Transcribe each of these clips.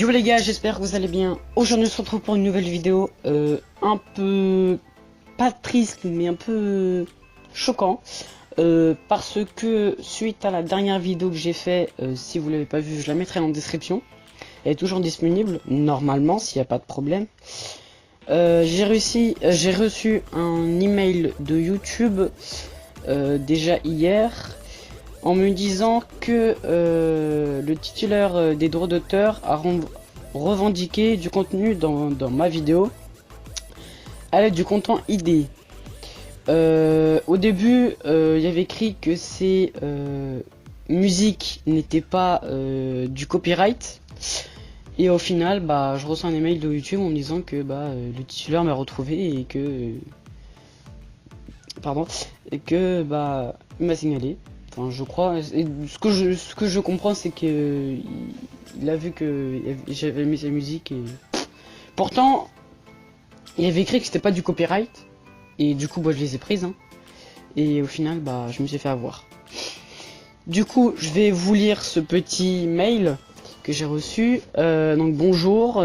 Yo les gars, j'espère que vous allez bien. Aujourd'hui on se retrouve pour une nouvelle vidéo un peu pas triste mais un peu choquant parce que suite à la dernière vidéo que j'ai fait, si vous l'avez pas vue, je la mettrai en description. Elle est toujours disponible normalement s'il n'y a pas de problème. J'ai reçu un email de YouTube déjà hier en me disant que le titulaire des droits d'auteur a revendiqué du contenu dans ma vidéo à l'aide du content ID. Au début, il y avait écrit que ces musiques n'étaient pas du copyright. Et au final, je reçois un email de YouTube en me disant que le titulaire m'a retrouvé et que il m'a signalé. Enfin, je crois. Et ce que je comprends, c'est que il a vu que j'avais mis sa musique et pourtant il avait écrit que c'était pas du copyright et du coup, je les ai prises. Hein. Et au final, je me suis fait avoir. Du coup, je vais vous lire ce petit mail que j'ai reçu. Donc bonjour,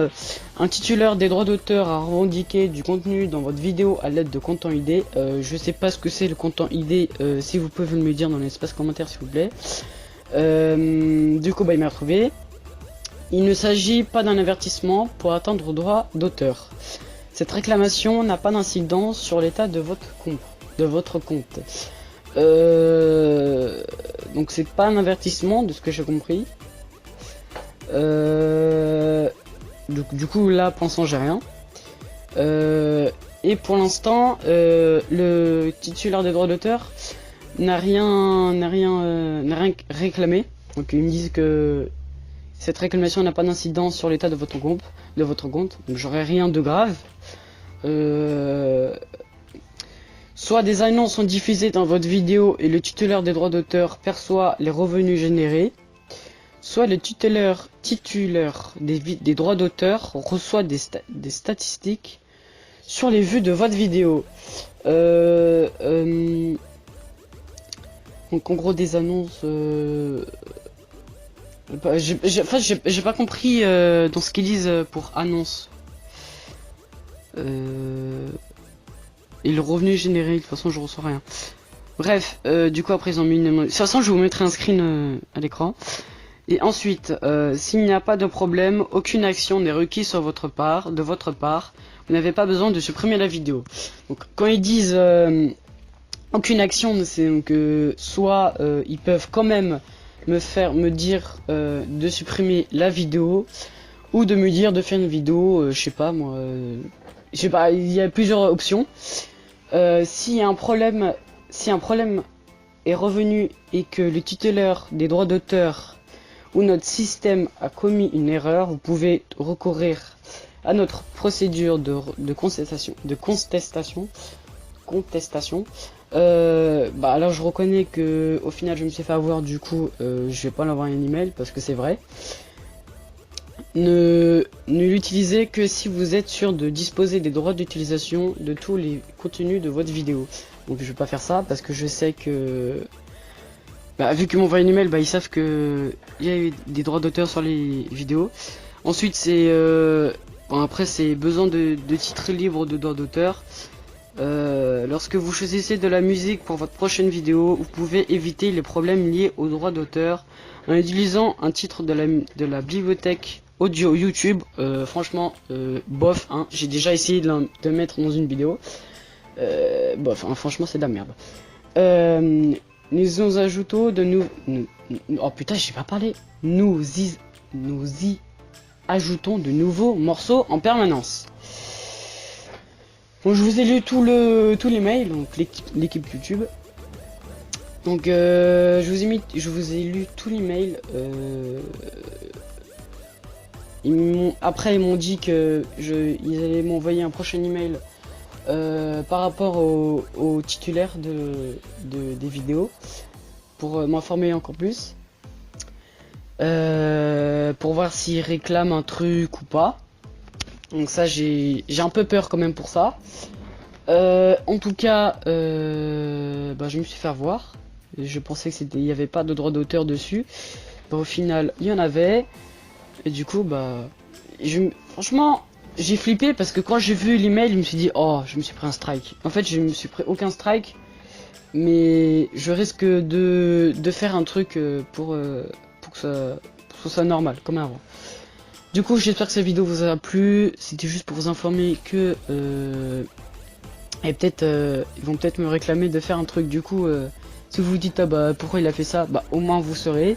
un titulaire des droits d'auteur a revendiqué du contenu dans votre vidéo à l'aide de Content ID. Je sais pas ce que c'est le Content ID, si vous pouvez me le dire dans l'espace commentaire s'il vous plaît. Du coup il m'a retrouvé. Il ne s'agit pas d'un avertissement pour atteindre droit d'auteur. Cette réclamation n'a pas d'incidence sur l'état de votre compte. Donc c'est pas un avertissement de ce que j'ai compris. Du coup là pour l'instant j'ai rien et pour l'instant le titulaire des droits d'auteur n'a rien réclamé. Donc ils me disent que cette réclamation n'a pas d'incidence sur l'état de votre compte, donc j'aurais rien de grave. Soit des annonces sont diffusées dans votre vidéo et le titulaire des droits d'auteur perçoit les revenus générés, soit le titulaire des droits d'auteur reçoit des statistiques sur les vues de votre vidéo. Donc en gros des annonces. J'ai pas compris dans ce qu'ils disent pour annonce. Et le revenu généré, de toute façon je reçois rien. Bref, du coup après ils ont mis une... De toute façon je vous mettrai un screen à l'écran. Et ensuite, s'il n'y a pas de problème, aucune action n'est requise de votre part, vous n'avez pas besoin de supprimer la vidéo. Donc quand ils disent aucune action, c'est donc soit ils peuvent quand même me dire de supprimer la vidéo, ou de me dire de faire une vidéo, je sais pas moi, il y a plusieurs options. Si un problème est revenu et que le titulaire des droits d'auteur ou notre système a commis une erreur, vous pouvez recourir à notre procédure de contestation. Alors je reconnais que au final je me suis fait avoir, du coup je vais pas l'envoyer un email parce que c'est vrai. Ne l'utilisez que si vous êtes sûr de disposer des droits d'utilisation de tous les contenus de votre vidéo. Donc je vais pas faire ça parce que je sais que vu qu'ils m'envoient une email, ils savent que il y a eu des droits d'auteur sur les vidéos. Ensuite c'est après c'est besoin de titres libres de droits d'auteur. Lorsque vous choisissez de la musique pour votre prochaine vidéo, vous pouvez éviter les problèmes liés aux droits d'auteur en utilisant un titre de la bibliothèque audio YouTube. Franchement bof, hein, j'ai déjà essayé de mettre dans une vidéo. Bof, hein, franchement c'est de la merde. Nous ajoutons oh putain, j'ai pas parlé. Nous y ajoutons de nouveaux morceaux en permanence. Bon, je vous ai lu tous les mails, donc l'équipe YouTube. Donc je vous ai lu tous les mails. Après ils m'ont dit que ils allaient m'envoyer un prochain email par rapport au titulaire des vidéos pour m'informer encore plus, pour voir s'ils réclament un truc ou pas. Donc ça j'ai un peu peur quand même pour ça. En tout cas je me suis fait avoir. Je pensais que il y avait pas de droit d'auteur dessus. Au final il y en avait. Et du coup franchement, j'ai flippé parce que quand j'ai vu l'email, je me suis dit, oh, je me suis pris un strike. En fait, je me suis pris aucun strike, mais je risque de faire un truc pour que ça soit normal, comme avant. Du coup, j'espère que cette vidéo vous a plu. C'était juste pour vous informer que et peut-être ils vont peut-être me réclamer de faire un truc. Du coup, si vous vous dites ah bah pourquoi il a fait ça, bah au moins vous saurez.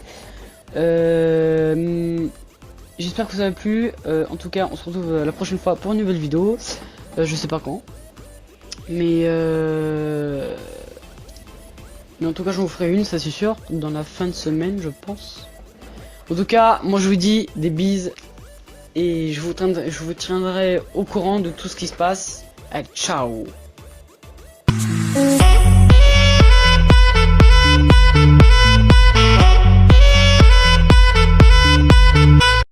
J'espère que ça vous a plu. En tout cas, on se retrouve la prochaine fois pour une nouvelle vidéo. Je sais pas quand, mais en tout cas, je vous ferai une, ça c'est sûr, dans la fin de semaine, je pense. En tout cas, moi je vous dis des bises et je vous tiendrai au courant de tout ce qui se passe. Allez, ciao.